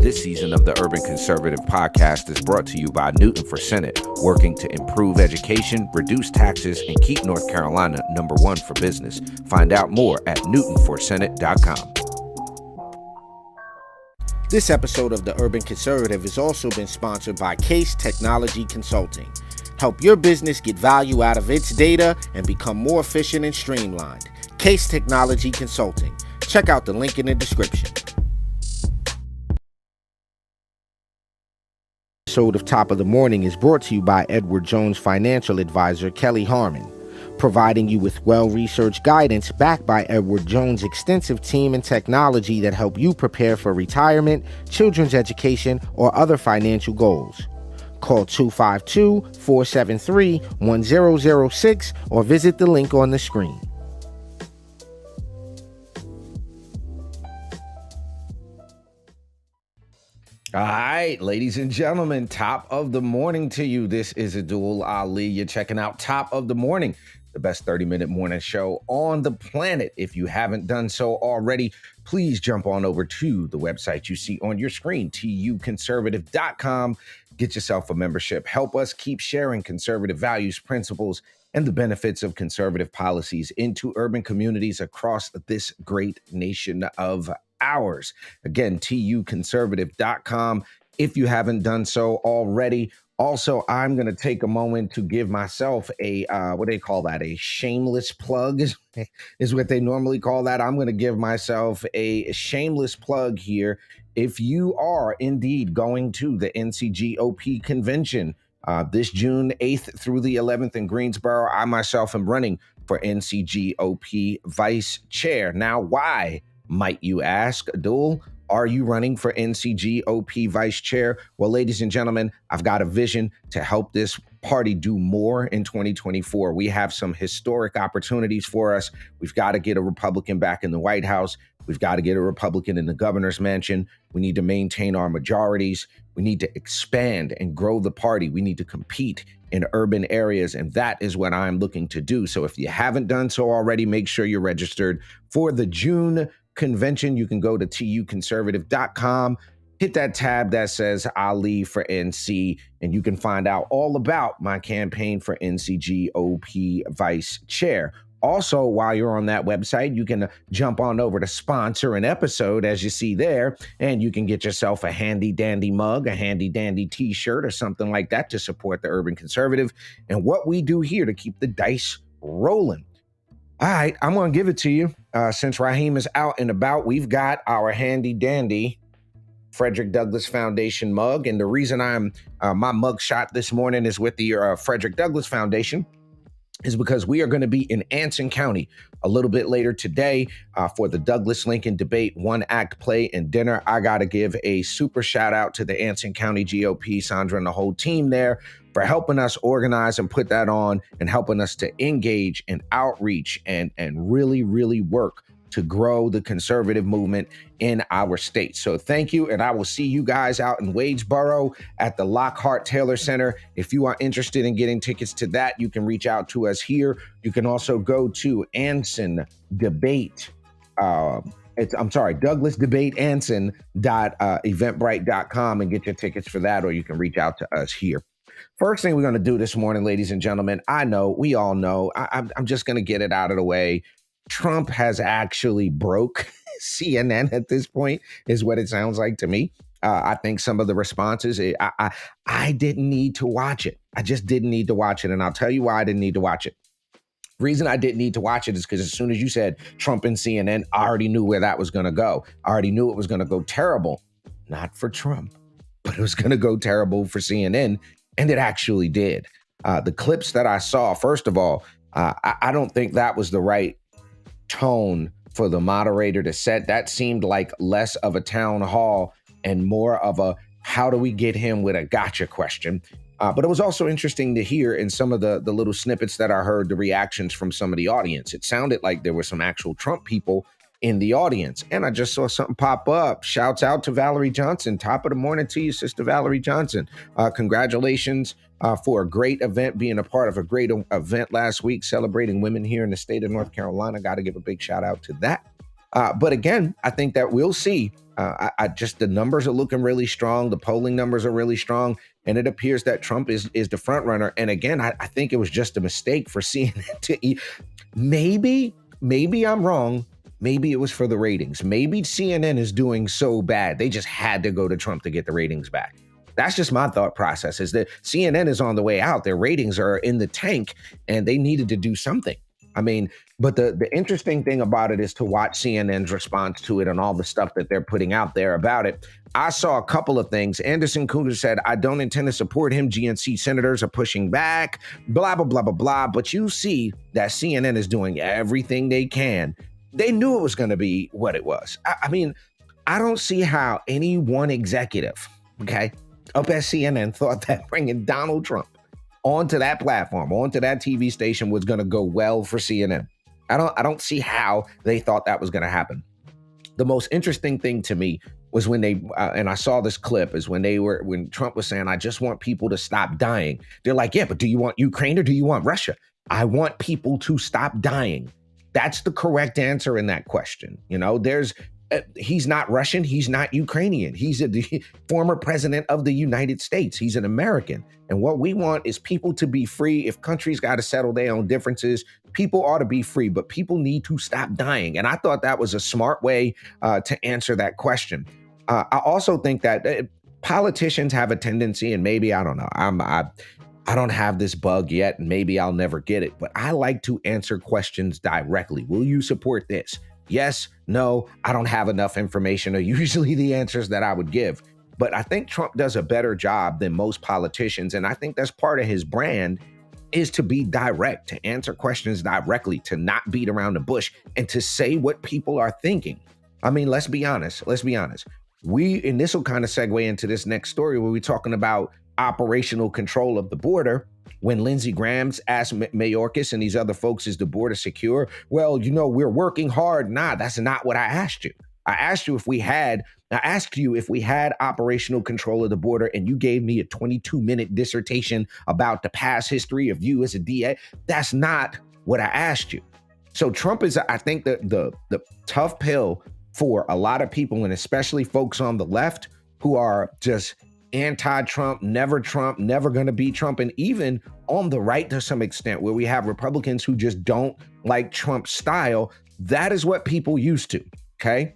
This season of the Urban Conservative Podcast is brought to you by Newton for Senate, working to improve education, reduce taxes, and keep North Carolina #1 for business. Find out more at newtonforsenate.com. This episode of the Urban Conservative has also been sponsored by Case Technology Consulting. Help your business get value out of its data and become more efficient and streamlined. Case Technology Consulting. Check out the link in the description. This episode of Top of the Morning is brought to you by Edward Jones financial advisor Kelly Harmon, providing you with well-researched guidance backed by Edward Jones' extensive team and technology that help you prepare for retirement, children's education, or other financial goals. Call 252-473-1006 or visit the link on the screen. All right, ladies and gentlemen, top of the morning to you. This is Abdul Ali. You're checking out Top of the Morning, the best 30-minute morning show on the planet. If you haven't done so already, please jump on over to the website you see on your screen, tuconservative.com. Get yourself a membership. Help us keep sharing conservative values, principles, and the benefits of conservative policies into urban communities across this great nation of ours. Again, tuconservative.com if you haven't done so already. Also, I'm going to take a moment to give myself a, what do they call that? A shameless plug is what they normally call that. I'm going to give myself a shameless plug here. If you are indeed going to the NCGOP convention this June 8th through the 11th in Greensboro, I myself am running for NCGOP vice chair. Now, why, might you ask, Abdul, are you running for NCGOP vice chair? Well, ladies and gentlemen, I've got a vision to help this party do more in 2024. We have some historic opportunities for us. We've got to get a Republican back in the White House. We've got to get a Republican in the governor's mansion. We need to maintain our majorities. We need to expand and grow the party. We need to compete in urban areas, and that is what I'm looking to do. So if you haven't done so already, make sure you're registered for the June convention. You can go to tuconservative.com, hit that tab that says Ali for NC, and you can find out all about my campaign for NCGOP vice chair. Also, while you're on that website, you can jump on over to sponsor an episode, as you see there, and you can get yourself a handy dandy mug, a handy dandy t-shirt, or something like that to support the Urban Conservative and what we do here to keep the dice rolling. All right, I'm going to give it to you. Since Raheem is out and about, we've got our handy dandy Frederick Douglass Foundation mug. And the reason my mug shot this morning is with the Frederick Douglass Foundation is because we are going to be in Anson County a little bit later today for the Douglas-Lincoln debate, one act play and dinner. I got to give a super shout out to the Anson County GOP, Sandra and the whole team there, for helping us organize and put that on and helping us to engage and outreach and really, really work to grow the conservative movement in our state. So thank you, and I will see you guys out in Wadesboro at the Lockhart Taylor Center. If you are interested in getting tickets to that, you can reach out to us here. You can also go to Anson Debate. Douglas Debate Anson.eventbrite.com and get your tickets for that, or you can reach out to us here. First thing we're going to do this morning, ladies and gentlemen, we all know, I'm just going to get it out of the way. Trump has actually broke CNN at this point, is what it sounds like to me. I think some of the responses, I didn't need to watch it. I just didn't need to watch it. And I'll tell you why I didn't need to watch it. The reason I didn't need to watch it is because as soon as you said Trump and CNN, I already knew where that was going to go. I already knew it was going to go terrible, not for Trump, but it was going to go terrible for CNN. And it actually did. The clips that I saw, first of all, I don't think that was the right tone for the moderator to set. That seemed like less of a town hall and more of a how do we get him with a gotcha question. But it was also interesting to hear in some of the little snippets that I heard, the reactions from some of the audience. It sounded like there were some actual Trump people in the audience. And I just saw something pop up. Shouts out to Valerie Johnson. Top of the morning to you, Sister Valerie Johnson. Congratulations for a great event, being a part of a great event last week, celebrating women here in the state of North Carolina. Got to give a big shout out to that. But again, I think that we'll see. I just the numbers are looking really strong. The polling numbers are really strong, and it appears that Trump is the front runner. And again, I think it was just a mistake for CNN to maybe I'm wrong. Maybe it was for the ratings. Maybe CNN is doing so bad they just had to go to Trump to get the ratings back. That's just my thought process. Is that CNN is on the way out. Their ratings are in the tank, and they needed to do something. I mean, but the interesting thing about it is to watch CNN's response to it and all the stuff that they're putting out there about it. I saw a couple of things. Anderson Cooper said, I don't intend to support him. GNC senators are pushing back, blah, blah, blah, blah, blah. But you see that CNN is doing everything they can. They knew it was going to be what it was. I mean, I don't see how any one executive, okay, up at CNN thought that bringing Donald Trump onto that platform, onto that TV station was going to go well for CNN. I don't see how they thought that was going to happen. The most interesting thing to me was when they and I saw this clip is when Trump was saying, I just want people to stop dying. They're like, yeah, but do you want Ukraine or do you want Russia? I want people to stop dying. That's the correct answer in that question. You know, he's not Russian. He's not Ukrainian. He's the former president of the United States. He's an American. And what we want is people to be free. If countries got to settle their own differences, people ought to be free, but people need to stop dying. And I thought that was a smart way to answer that question. I also think that politicians have a tendency, and maybe, I don't know, I don't have this bug yet, and maybe I'll never get it, but I like to answer questions directly. Will you support this? Yes, no, I don't have enough information, are usually the answers that I would give. But I think Trump does a better job than most politicians. And I think that's part of his brand, is to be direct, to answer questions directly, to not beat around the bush, and to say what people are thinking. I mean, let's be honest. And this will kind of segue into this next story where we're talking about operational control of the border. When Lindsey Graham asked Mayorkas and these other folks, is the border secure? Well, you know, we're working hard. Nah, that's not what I asked you. I asked you if we had operational control of the border, and you gave me a 22-minute dissertation about the past history of you as a DA. That's not what I asked you. So Trump is, I think, the tough pill for a lot of people, and especially folks on the left who are just anti-Trump, never going to be Trump, and even on the right to some extent, where we have Republicans who just don't like Trump's style. That is what people used to, okay?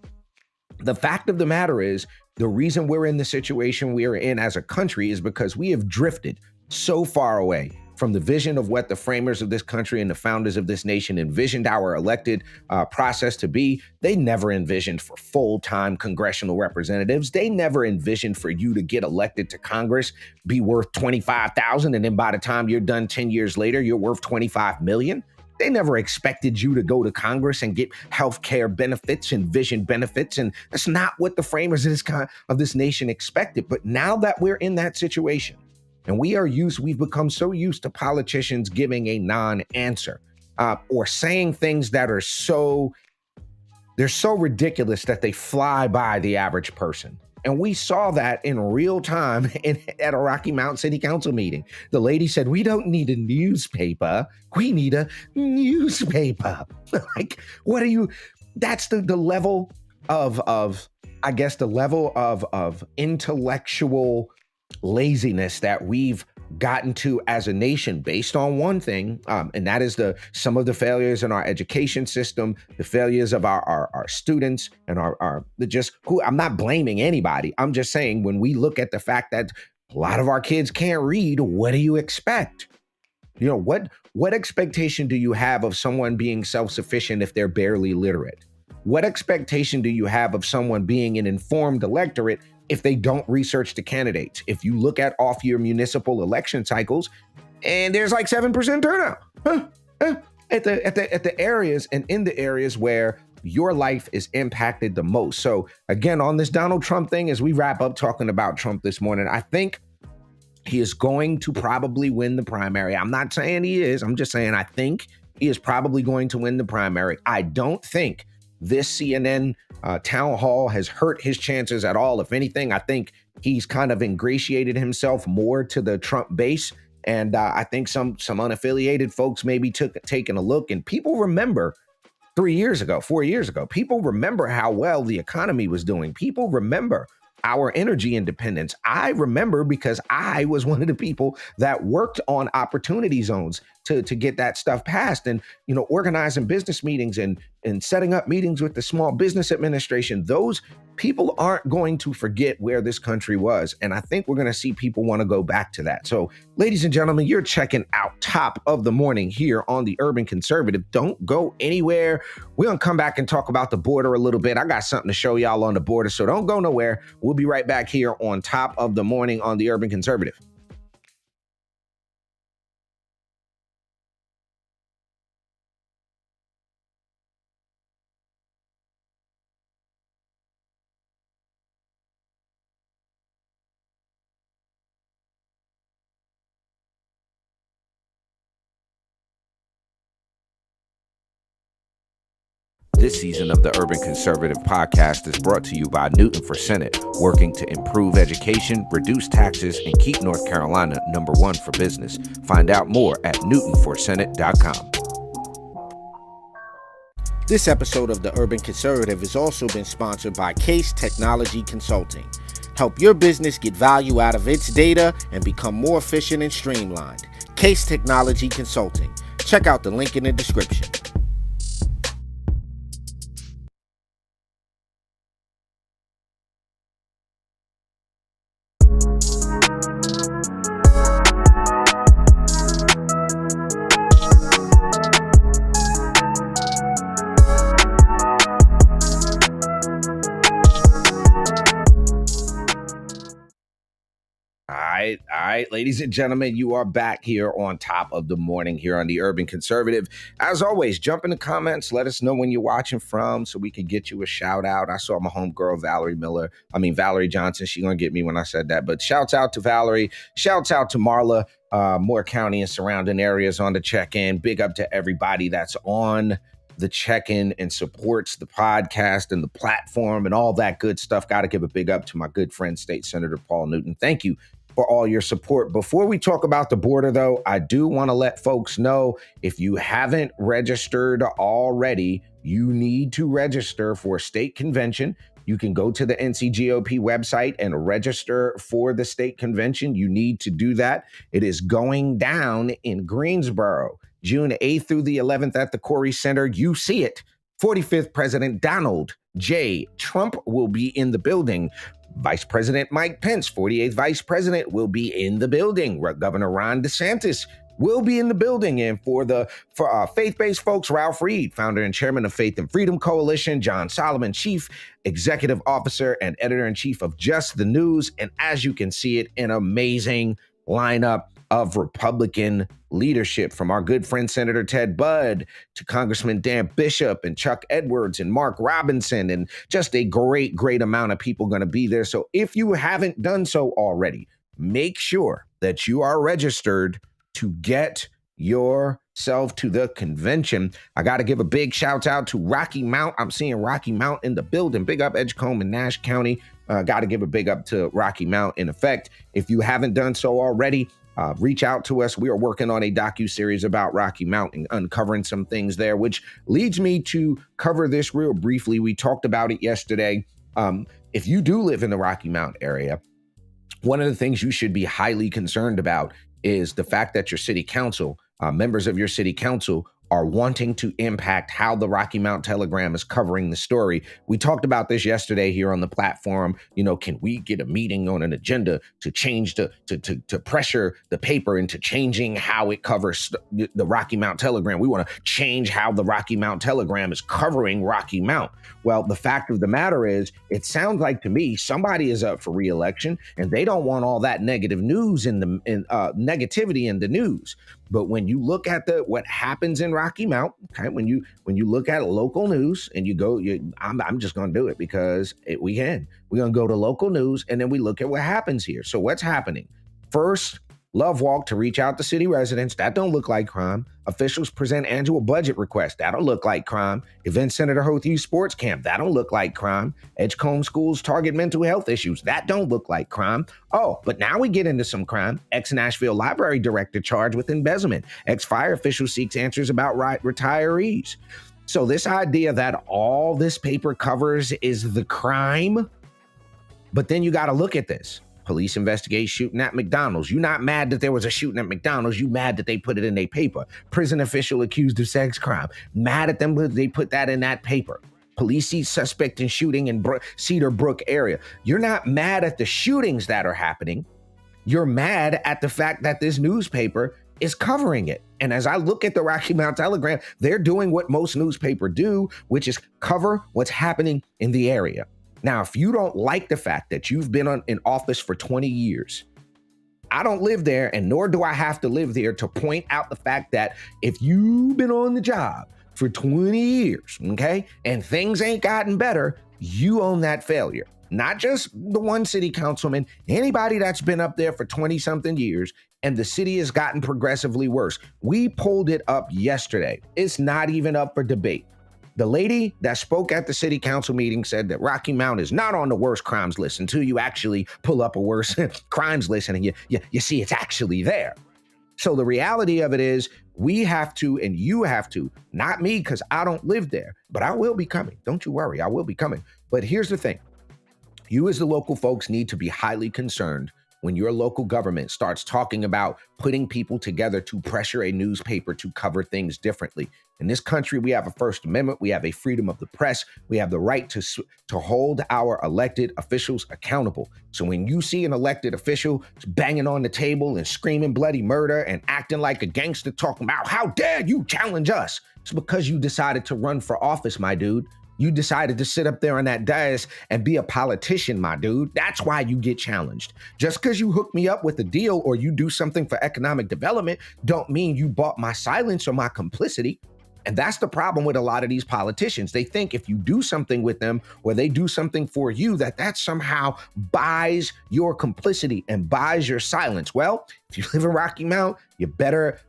The fact of the matter is, the reason we're in the situation we are in as a country is because we have drifted so far away from the vision of what the framers of this country and the founders of this nation envisioned our elected process to be. They never envisioned for full-time congressional representatives. They never envisioned for you to get elected to Congress, be worth $25,000, and then by the time you're done 10 years later, you're worth $25 million. They never expected you to go to Congress and get health care benefits and vision benefits. And that's not what the framers of this nation expected. But now that we're in that situation, and we've become so used to politicians giving a non-answer or saying things that are they're so ridiculous that they fly by the average person. And we saw that in real time at a Rocky Mount City Council meeting. The lady said, we don't need a newspaper. We need a newspaper. Like, that's the level of I guess, the level of intellectual laziness that we've gotten to as a nation based on one thing, and that is some of the failures in our education system, the failures of our students, and I'm not blaming anybody. I'm just saying, when we look at the fact that a lot of our kids can't read, what do you expect? You know, what expectation do you have of someone being self-sufficient if they're barely literate? What expectation do you have of someone being an informed electorate if they don't research the candidates? If you look at off-year municipal election cycles, and there's like 7% turnout at the areas and in the areas where your life is impacted the most. So again, on this Donald Trump thing, as we wrap up talking about Trump this morning, I think he is going to probably win the primary. I'm not saying he is. I'm just saying I think he is probably going to win the primary. I don't think this CNN town hall has hurt his chances at all. If anything, I think he's kind of ingratiated himself more to the Trump base. And I think some unaffiliated folks maybe taking a look. And people remember 3 years ago, 4 years ago. People remember how well the economy was doing. People remember our energy independence. I remember because I was one of the people that worked on opportunity zones to get that stuff passed, and organizing business meetings and setting up meetings with the Small Business Administration. Those people aren't going to forget where this country was, and I think we're going to see people want to go back to that. So, ladies and gentlemen, you're checking out Top of the Morning here on the Urban Conservative. Don't go anywhere. We're going to come back and talk about the border a little bit. I got something to show y'all on the border, so don't go nowhere. We'll be right back here on Top of the Morning on the Urban Conservative. This season of the Urban Conservative podcast is brought to you by Newton for Senate, working to improve education, reduce taxes, and keep North Carolina #1 for business. Find out more at newtonforsenate.com. This episode of the Urban Conservative has also been sponsored by Case Technology Consulting. Help your business get value out of its data and become more efficient and streamlined. Case Technology Consulting. Check out the link in the description. All right, ladies and gentlemen, you are back here on Top of the Morning here on the Urban Conservative. As always, jump in the comments. Let us know when you're watching from so we can get you a shout out. I saw my homegirl, Valerie Johnson. She gonna get me when I said that, but shouts out to Valerie. Shouts out to Marla, Moore County and surrounding areas on the check-in. Big up to everybody that's on the check-in and supports the podcast and the platform and all that good stuff. Got to give a big up to my good friend, State Senator Paul Newton. Thank you for all your support. Before we talk about the border, though, I do want to let folks know, if you haven't registered already, you need to register for state convention. You can go to the NCGOP website and register for the state convention. You need to do that. It is going down in Greensboro, June 8th through the 11th at the Corey Center. You see it. 45th President Donald J. Trump will be in the building. Vice President Mike Pence, 48th Vice President, will be in the building. Governor Ron DeSantis will be in the building. And for faith-based folks, Ralph Reed, founder and chairman of Faith and Freedom Coalition, John Solomon, chief executive officer and editor-in-chief of Just the News. And as you can see it, an amazing lineup of Republican leadership, from our good friend Senator Ted Budd to Congressman Dan Bishop and Chuck Edwards and Mark Robinson, and just a great amount of people going to be there. So if you haven't done so already, make sure that you are registered to get yourself to the convention. I got to give a big shout out to Rocky Mount. I'm seeing Rocky Mount in the building. Big up Edgecombe and Nash County. Got to give a big up to Rocky Mount in effect. If you haven't done so already, reach out to us. We are working on a docu-series about Rocky Mount and uncovering some things there, which leads me to cover this real briefly. We talked about it yesterday. If you do live in the Rocky Mount area, one of the things you should be highly concerned about is the fact that your city council, members of your city council, are wanting to impact how the Rocky Mount Telegram is covering the story. We talked about this yesterday here on the platform. Can we get a meeting on an agenda to change to pressure the paper into changing how it covers the Rocky Mount Telegram? We want to change how the Rocky Mount Telegram is covering Rocky Mount. Well, the fact of the matter is, it sounds like to me somebody is up for re-election and they don't want all that negative news negativity in the news. But when you look at what happens in Rocky Mount, okay, when you look at local news and I'm just going to do it because we can. We're going to go to local news and then we look at what happens here. So what's happening? First, Love Walk to reach out to city residents. That don't look like crime. Officials present annual budget requests. That don't look like crime. Event Senator Hoth Youth Sports Camp. That don't look like crime. Edgecombe Schools target mental health issues. That don't look like crime. Oh, but now we get into some crime. Ex-Nashville Library Director charged with embezzlement. Ex-fire official seeks answers about retirees. So this idea that all this paper covers is the crime, but then you got to look at this. Police investigate shooting at McDonald's. You're not mad that there was a shooting at McDonald's. You mad that they put it in their paper. Prison official accused of sex crime. Mad at them that they put that in that paper. Police see suspect in shooting in Cedar Brook area. You're not mad at the shootings that are happening. You're mad at the fact that this newspaper is covering it. And as I look at the Rocky Mount Telegram, they're doing what most newspapers do, which is cover what's happening in the area. Now, if you don't like the fact that you've been in office for 20 years, I don't live there, and nor do I have to live there to point out the fact that if you've been on the job for 20 years, okay, and things ain't gotten better, you own that failure. Not just the one city councilman, anybody that's been up there for 20 something years, and the city has gotten progressively worse. We pulled it up yesterday. It's not even up for debate. The lady that spoke at the city council meeting said that Rocky Mount is not on the worst crimes list until you actually pull up a worse crimes list and you see it's actually there. So the reality of it is we have to, and you have to, not me because I don't live there, but I will be coming. Don't you worry, I will be coming. But here's the thing. You as the local folks need to be highly concerned when your local government starts talking about putting people together to pressure a newspaper to cover things differently. In this country, we have a First Amendment, we have a freedom of the press, we have the right to hold our elected officials accountable. So when you see an elected official banging on the table and screaming bloody murder and acting like a gangster talking about, how dare you challenge us? It's because you decided to run for office, my dude. You decided to sit up there on that dais and be a politician, my dude. That's why you get challenged. Just because you hook me up with a deal or you do something for economic development don't mean you bought my silence or my complicity. And that's the problem with a lot of these politicians. They think if you do something with them or they do something for you, that somehow buys your complicity and buys your silence. Well, if you live in Rocky Mount, you better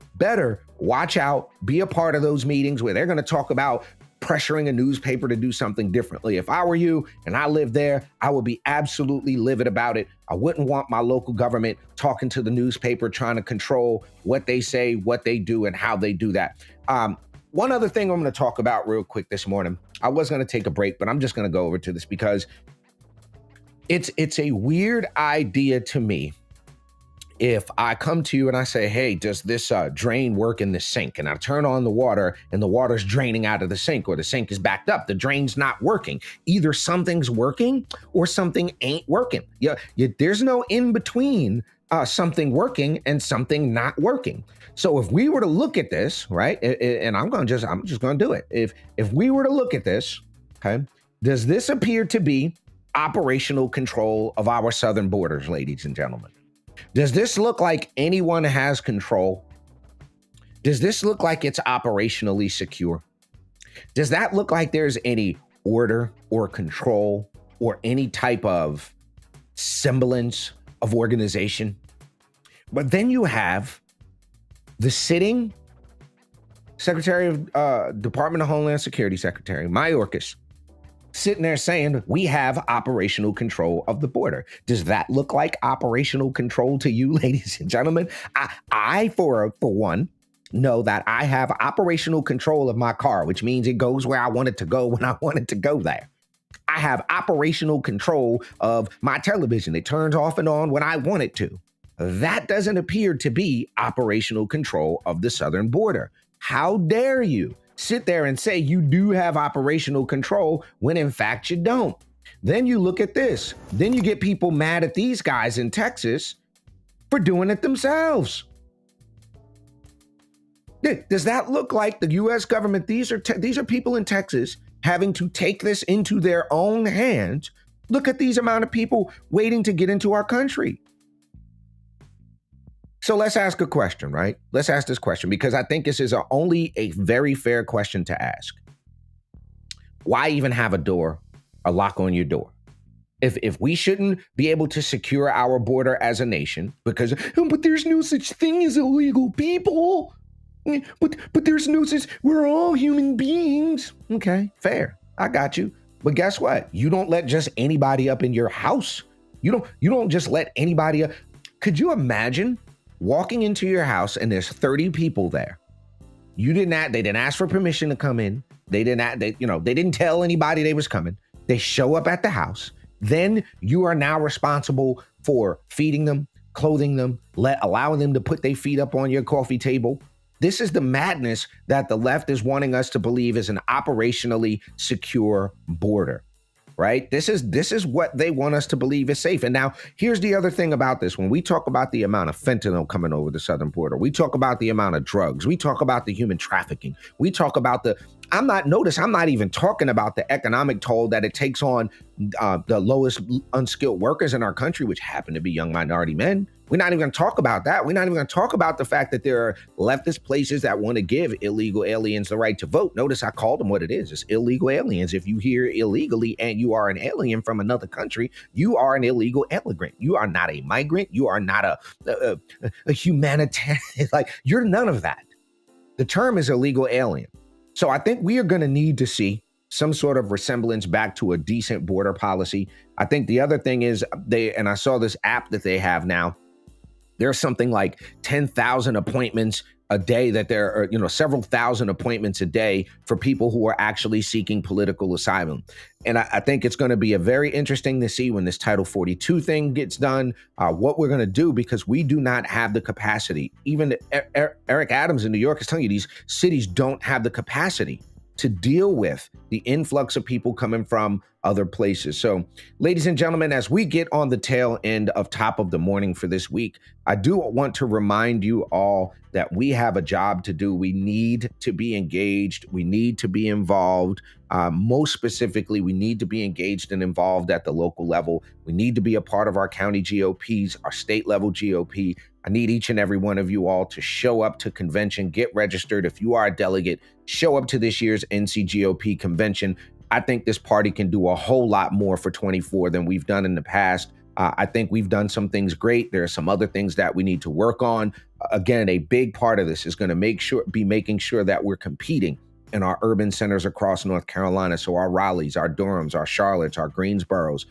watch out, be a part of those meetings where they're going to talk about pressuring a newspaper to do something differently. If I were you and I lived there, I would be absolutely livid about it. I wouldn't want my local government talking to the newspaper, trying to control what they say, what they do, and how they do that. One other thing I'm going to talk about real quick this morning. I was going to take a break, but I'm just going to go over to this because it's a weird idea to me. If I come to you and I say, hey, does this drain work in the sink? And I turn on the water and the water's draining out of the sink or the sink is backed up. The drain's not working. Either something's working or something ain't working. There's no in between something working and something not working. So if we were to look at this, right, and I'm just going to do it. If we were to look at this, okay, does this appear to be operational control of our southern borders, ladies and gentlemen? Does this look like anyone has control? Does this look like it's operationally secure? Does that look like there's any order or control or any type of semblance of organization? But then you have the sitting Secretary of Department of Homeland Security Secretary, Mayorkas, sitting there saying we have operational control of the border. Does that look like operational control to you, ladies and gentlemen? I for one, know that I have operational control of my car, which means it goes where I want it to go when I want it to go there. I have operational control of my television. It turns off and on when I want it to. That doesn't appear to be operational control of the southern border. How dare you sit there and say you do have operational control when in fact you don't? Then you look at this. Then you get people mad at these guys in Texas for doing it themselves. Does that look like the U.S. government? These are people in Texas having to take this into their own hands. Look at these amount of people waiting to get into our country. So let's ask a question, right? Let's ask this question because I think this is only a very fair question to ask. Why even have a lock on your door? If we shouldn't be able to secure our border as a nation because, but there's no such thing as illegal people. But there's no such, we're all human beings. Okay, fair. I got you. But guess what? You don't let just anybody up in your house. You don't just let anybody up. Could you imagine walking into your house and there's 30 people there? They didn't ask for permission to come in. They didn't tell anybody they was coming. They show up at the house. Then you are now responsible for feeding them, clothing them, allowing them to put their feet up on your coffee table. This is the madness that the left is wanting us to believe is an operationally secure border. Right? This is what they want us to believe is safe. And now here's the other thing about this. When we talk about the amount of fentanyl coming over the southern border, we talk about the amount of drugs, we talk about the human trafficking, we talk about I'm not even talking about the economic toll that it takes on the lowest unskilled workers in our country, which happen to be young minority men. We're not even going to talk about that. We're not even going to talk about the fact that there are leftist places that want to give illegal aliens the right to vote. Notice I called them what it is. It's illegal aliens. If you hear illegally and you are an alien from another country, you are an illegal immigrant. You are not a migrant. You are not a humanitarian. Like, you're none of that. The term is illegal alien. So I think we are going to need to see some sort of resemblance back to a decent border policy. I think the other thing is and I saw this app that they have now. There's something like 10,000 appointments a day that there are, several thousand appointments a day for people who are actually seeking political asylum. And I think it's going to be a very interesting to see when this Title 42 thing gets done, what we're going to do, because we do not have the capacity. Even Eric Adams in New York is telling you these cities don't have the capacity to deal with the influx of people coming from other places. So, ladies and gentlemen, as we get on the tail end of Top of the Morning for this week, I do want to remind you all that we have a job to do. We need to be engaged. We need to be involved. Most specifically, we need to be engaged and involved at the local level. We need to be a part of our county GOPs, our state level GOP. I need each and every one of you all to show up to convention, get registered. If you are a delegate, show up to this year's NCGOP convention. I think this party can do a whole lot more for 24 than we've done in the past. I think we've done some things great. There are some other things that we need to work on. Again, a big part of this is going to be making sure that we're competing in our urban centers across North Carolina. So our Raleighs, our Durhams, our Charlottes, our Greensboros,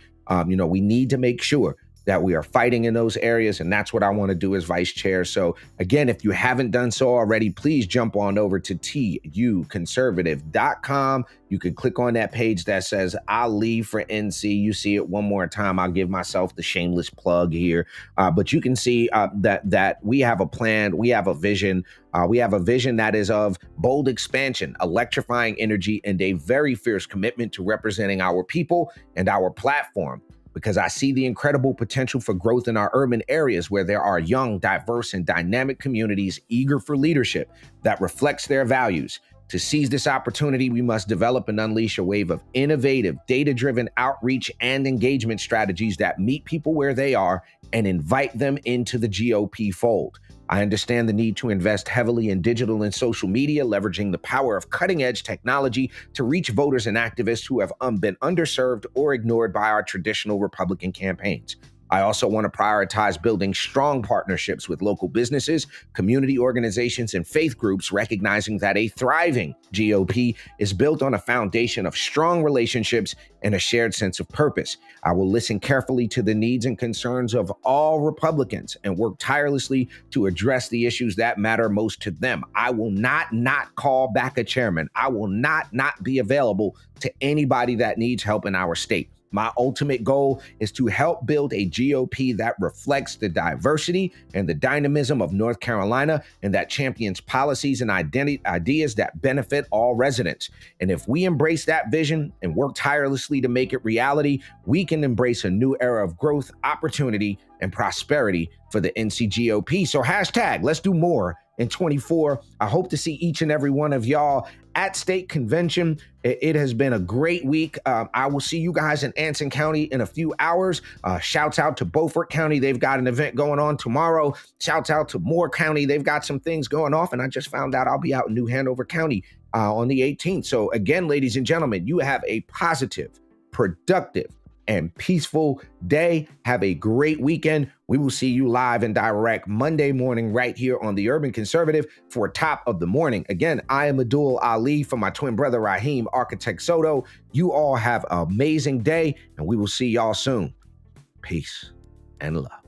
we need to make sure that we are fighting in those areas. And that's what I want to do as vice chair. So again, if you haven't done so already, please jump on over to tuconservative.com. You can click on that page that says I'll leave for NC. You see it one more time. I'll give myself the shameless plug here. But you can see that we have a plan. We have a vision. We have a vision that is of bold expansion, electrifying energy, and a very fierce commitment to representing our people and our platform. Because I see the incredible potential for growth in our urban areas where there are young, diverse, and dynamic communities eager for leadership that reflects their values. To seize this opportunity, we must develop and unleash a wave of innovative, data-driven outreach and engagement strategies that meet people where they are and invite them into the GOP fold. I understand the need to invest heavily in digital and social media, leveraging the power of cutting-edge technology to reach voters and activists who have been underserved or ignored by our traditional Republican campaigns. I also want to prioritize building strong partnerships with local businesses, community organizations, and faith groups, recognizing that a thriving GOP is built on a foundation of strong relationships and a shared sense of purpose. I will listen carefully to the needs and concerns of all Republicans and work tirelessly to address the issues that matter most to them. I will not call back a chairman. I will not be available to anybody that needs help in our state. My ultimate goal is to help build a GOP that reflects the diversity and the dynamism of North Carolina and that champions policies and ideas that benefit all residents. And if we embrace that vision and work tirelessly to make it reality, we can embrace a new era of growth, opportunity, and prosperity for the NCGOP. So hashtag, let's do more in 24. I hope to see each and every one of y'all at state convention. It has been a great week. I will see you guys in Anson County in a few hours. Shouts out to Beaufort County. They've got an event going on tomorrow. Shouts out to Moore County. They've got some things going off. And I just found out I'll be out in New Hanover County on the 18th. So again, ladies and gentlemen, you have a positive, productive, and peaceful day. Have a great weekend. We will see you live and direct Monday morning right here on the Urban Conservative for Top of the Morning. Again, I am Abdul Ali for my twin brother Raheem, Architect Soto. You all have an amazing day, and we will see y'all soon. Peace and love.